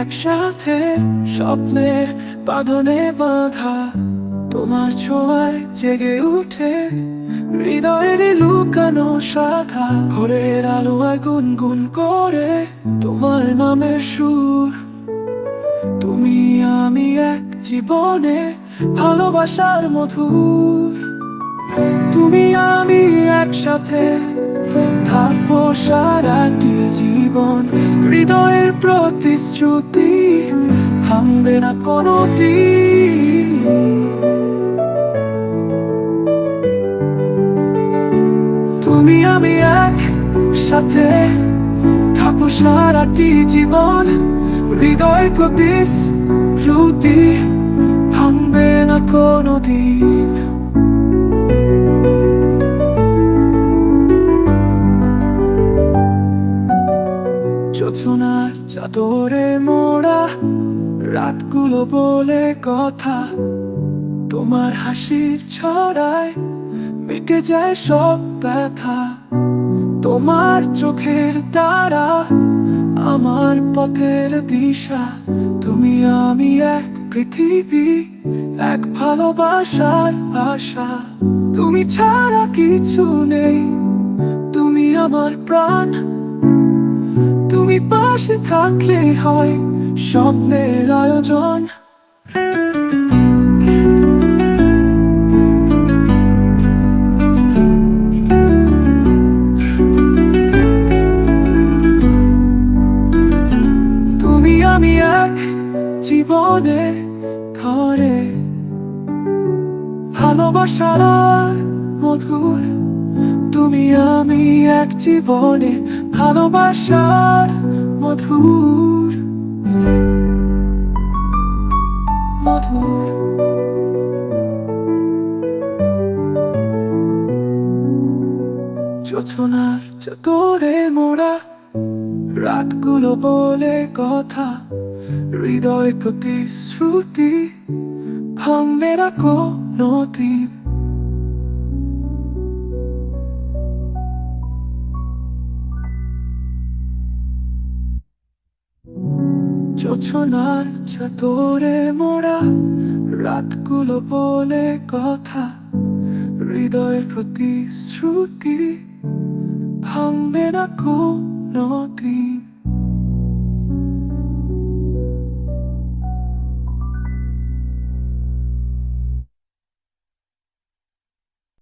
একসাথে স্বপ্নের বাঁধনে বাঁধা, তোমার ছোঁয়ায় জেগে উঠে হৃদয়ের লুকানো সাধা। ভোরের আলোয় গুনগুন করে তোমার নামের সুর, তুমি আমি এক জীবনে ভালোবাসার মধুর। তুমি আমি একসাথে থাকবো সারাটি জীবন, হৃদয়ের প্রতিশ্রুতি ভাঙবে না কোনোদিন। তুমি আমি একসাথে থাকবো সারাটি জীবন, হৃদয়ের প্রতিশ্রুতি ভাঙবে না কোনোদিন। যোছনার চাদরে মোড়া রাতগুলো বলে কথা, তোমার হাসির ছড়ায় মিটে যায় সব ব্যথা। তোমার চোখের তারা আমার পথের দিশা, তুমি আমি এক পৃথিবী, এক ভালোবাসার আশা। তুমি ছাড়া কিছু নেই, তুমি আমার প্রাণ, তুমি পাশে থাকলে হয় স্বপ্নের আয়োজন। তুমি আমি এক জীবনে ধরে ভালোবাসার মধুর, তুমি আমি এক জীবনে ভালোবাসার মধুর মধুর। যোছনার চাদরে মোড়া রাতগুলো বলে কথা, হৃদয় প্রতিশ্রুতি ভাঙবে না কোনোদিন। যোছনার চাদরে মোড়া রাতগুলো বলে কথা, হৃদয়ের প্রতিশ্রুতি ভাঙবে না কোনোদিন।